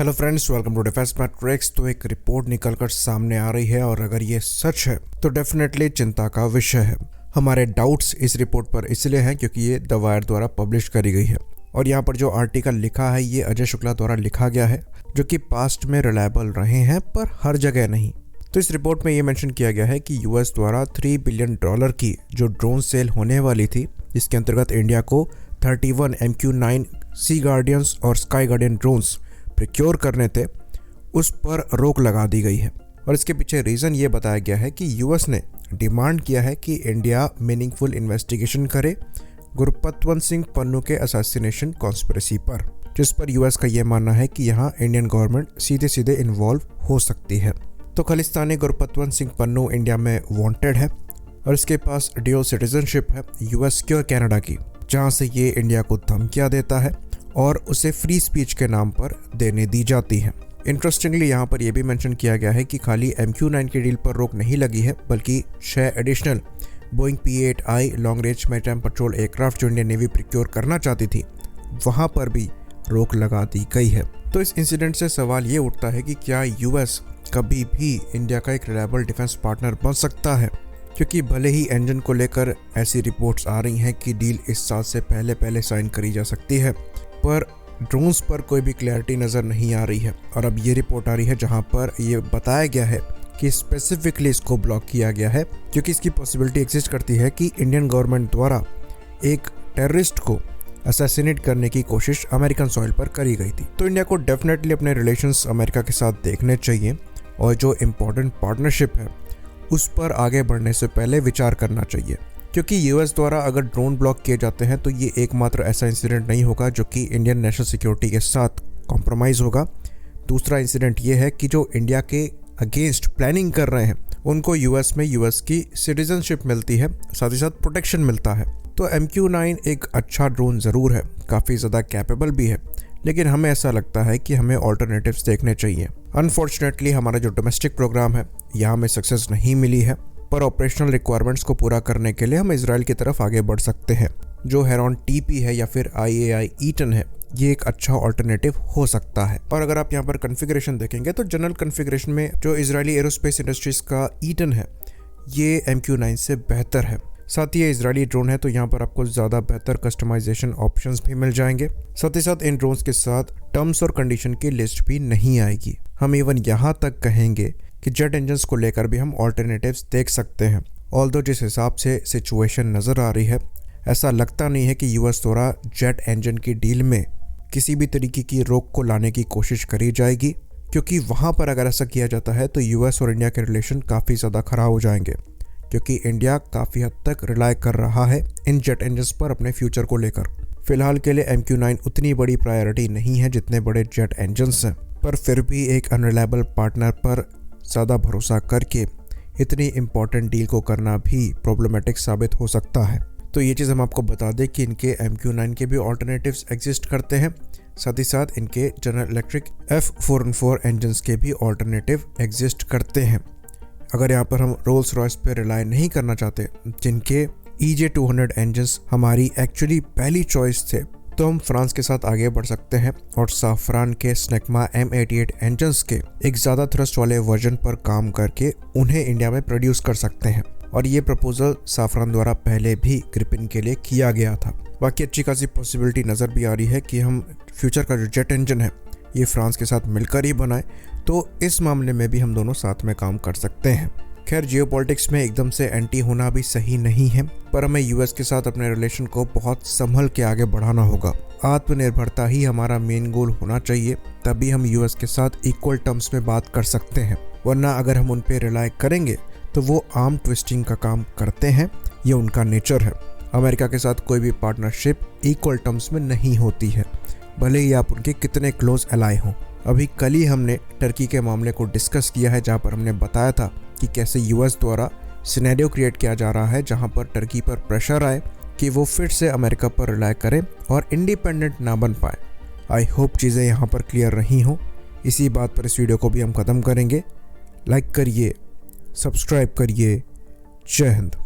Hello friends, welcome to Defence Matrix. तो एक report निकलकर सामने आ रही है और अगर ये सच है तो डेफिनेटली चिंता का विषय है। हमारे डाउट्स इस रिपोर्ट पर इसलिए हैं क्योंकि ये द वायर द्वारा पब्लिश करी गई है और यहाँ पर जो आर्टिकल लिखा है ये अजय शुक्ला द्वारा लिखा गया है, जो कि पास्ट में रिलायबल रहे हैं पर हर जगह नहीं। तो इस रिपोर्ट में ये मेंशन किया गया है कि यूएस द्वारा $3 बिलियन की जो ड्रोन सेल होने वाली थी, जिसके अंतर्गत इंडिया को 31 MQ-9 सी गार्डियंस और स्काई गार्डियन ड्रोन्स प्रिक्योर करने थे, उस पर रोक लगा दी गई है। और इसके पीछे रीज़न ये बताया गया है कि यूएस ने डिमांड किया है कि इंडिया मीनिंगफुल इन्वेस्टिगेशन करे गुरपतवंत सिंह पन्नू के असैसिनेशन कॉन्स्पिरेसी पर, जिस पर यूएस का ये मानना है कि यहाँ इंडियन गवर्नमेंट सीधे सीधे इन्वॉल्व हो सकती है। तो खालिस्तानी गुरपतवंत सिंह पन्नू इंडिया में वांटेड है और इसके पास ड्यूल सिटीजनशिप है यूएस की और कनाडा की, जहाँ से ये इंडिया को धमकियाँ देता है और उसे फ्री स्पीच के नाम पर देने दी जाती है। इंटरेस्टिंगली यहाँ पर यह भी मेंशन किया गया है कि खाली MQ-9 की डील पर रोक नहीं लगी है, बल्कि 6 additional Boeing P-8I long range maritime petrol aircraft जो इंडियन नेवी प्रिक्योर करना चाहती थी, वहाँ पर भी रोक लगा दी गई है। तो इस इंसिडेंट से सवाल ये उठता है कि क्या यूएस कभी भी इंडिया का एक रिलायबल डिफेंस पार्टनर बन सकता है, क्योंकि भले ही इंजन को लेकर ऐसी रिपोर्ट्स आ रही हैं कि डील इस साल से पहले साइन करी जा सकती है, पर ड्रोन्स पर कोई भी क्लैरिटी नज़र नहीं आ रही है। और अब ये रिपोर्ट आ रही है जहां पर ये बताया गया है कि स्पेसिफिकली इसको ब्लॉक किया गया है क्योंकि इसकी पॉसिबिलिटी एग्जिस्ट करती है कि इंडियन गवर्नमेंट द्वारा एक टेररिस्ट को असैसिनेट करने की कोशिश अमेरिकन सॉइल पर करी गई थी। तो इंडिया को डेफिनेटली अपने रिलेशंस अमेरिका के साथ देखने चाहिए और जो इम्पोर्टेंट पार्टनरशिप है उस पर आगे बढ़ने से पहले विचार करना चाहिए, क्योंकि यूएस द्वारा अगर ड्रोन ब्लॉक किए जाते हैं तो ये एकमात्र ऐसा इंसिडेंट नहीं होगा जो कि इंडियन नेशनल सिक्योरिटी के साथ कॉम्प्रोमाइज़ होगा। दूसरा इंसिडेंट ये है कि जो इंडिया के अगेंस्ट प्लानिंग कर रहे हैं उनको यूएस में यूएस की सिटीजनशिप मिलती है, साथ ही साथ प्रोटेक्शन मिलता है। तो MQ-9 एक अच्छा ड्रोन ज़रूर है, काफ़ी ज़्यादा कैपेबल भी है, लेकिन हमें ऐसा लगता है कि हमें ऑल्टरनेटिव्स देखने चाहिए। अनफॉर्चुनेटली हमारा जो डोमेस्टिक प्रोग्राम है यहाँ हमें सक्सेस नहीं मिली है, पर ऑपरेशनल रिक्वायरमेंट्स को पूरा करने के लिए हम इजराइल की तरफ आगे बढ़ सकते हैं। जो हेरॉन TP है या फिर IAI ईटन है, ये एक अच्छा ऑल्टरनेटिव हो सकता है। और अगर आप यहाँ पर कॉन्फ़िगरेशन देखेंगे तो जनरल कॉन्फ़िगरेशन में जो इजरायली एरोस्पेस इंडस्ट्रीज का ईटन है ये MQ-9 से बेहतर है। साथ ही ये इजरायली ड्रोन है तो यहाँ पर आपको ज़्यादा बेहतर कस्टमाइजेशन ऑप्शंस भी मिल जाएंगे। साथ ही साथ इन ड्रोन्स के साथ टर्म्स और कंडीशन की लिस्ट भी नहीं आएगी। हम इवन यहाँ तक कहेंगे कि जेट इंजन्स को लेकर भी हम ऑल्टरनेटिव्स देख सकते हैं। ऑल्दो जिस हिसाब से सिचुएशन नज़र आ रही है, ऐसा लगता नहीं है कि यूएस द्वारा जेट इंजन की डील में किसी भी तरीके की रोक को लाने की कोशिश करी जाएगी, क्योंकि वहाँ पर अगर ऐसा किया जाता है तो यूएस और इंडिया के रिलेशन काफ़ी ज़्यादा ख़राब हो जाएंगे, क्योंकि इंडिया काफ़ी हद तक रिलाई कर रहा है इन जेट इंजन्स पर अपने फ्यूचर को लेकर। फिलहाल के लिए MQ-9 उतनी बड़ी प्रायोरिटी नहीं है जितने बड़े जेट इंजन्स हैं, पर फिर भी एक अनरिलायबल पार्टनर पर ज़्यादा भरोसा करके इतनी इम्पॉर्टेंट डील को करना भी प्रॉब्लमेटिक साबित हो सकता है। तो ये चीज़ हम आपको बता दें कि इनके MQ-9 के भी ऑल्टरनेटिव्स एग्जिस्ट करते हैं, साथ ही साथ इनके जनरल इलेक्ट्रिक F414 इंजन्स के भी ऑल्टरनेटिव एग्जिस्ट करते हैं। अगर यहाँ पर हम रोल्स रॉयस पे रिलाई नहीं करना चाहते, जिनके EJ200 इंजन्स हमारी एक्चुअली पहली चॉइस थे, तो हम फ्रांस के साथ आगे बढ़ सकते हैं और साफरान के स्नेकमा M88 इंजन्स के एक ज़्यादा थ्रस्ट वाले वर्जन पर काम करके उन्हें इंडिया में प्रोड्यूस कर सकते हैं। और ये प्रपोजल साफरान द्वारा पहले भी ग्रिपिन के लिए किया गया था। बाकी अच्छी खासी पॉसिबिलिटी नज़र भी आ रही है कि हम फ्यूचर का जो जेट इंजन है ये फ्रांस के साथ मिलकर ही बनाए, तो इस मामले में भी हम दोनों साथ में काम कर सकते हैं। खैर, जियोपॉलिटिक्स में एकदम से एंटी होना भी सही नहीं है, पर हमें यूएस के साथ अपने रिलेशन को बहुत संभल के आगे बढ़ाना होगा। आत्मनिर्भरता ही हमारा मेन गोल होना चाहिए, तभी हम यूएस के साथ इक्वल टर्म्स में बात कर सकते हैं। वरना अगर हम उन पर रिलाई करेंगे तो वो आर्म ट्विस्टिंग का काम करते हैं, ये उनका नेचर है। अमेरिका के साथ कोई भी पार्टनरशिप इक्वल टर्म्स में नहीं होती है, भले ही आप उनके कितने क्लोज एलाय हों। अभी कल ही हमने टर्की के मामले को डिस्कस किया है, जहाँ पर हमने बताया था कि कैसे यूएस द्वारा सिनेरियो क्रिएट किया जा रहा है जहाँ पर टर्की पर प्रेशर आए कि वो फिर से अमेरिका पर रिलाई करें और इंडिपेंडेंट ना बन पाए। आई होप चीज़ें यहाँ पर क्लियर रही हों। इसी बात पर इस वीडियो को भी हम ख़त्म करेंगे। लाइक करिए, सब्सक्राइब करिए। जय हिंद।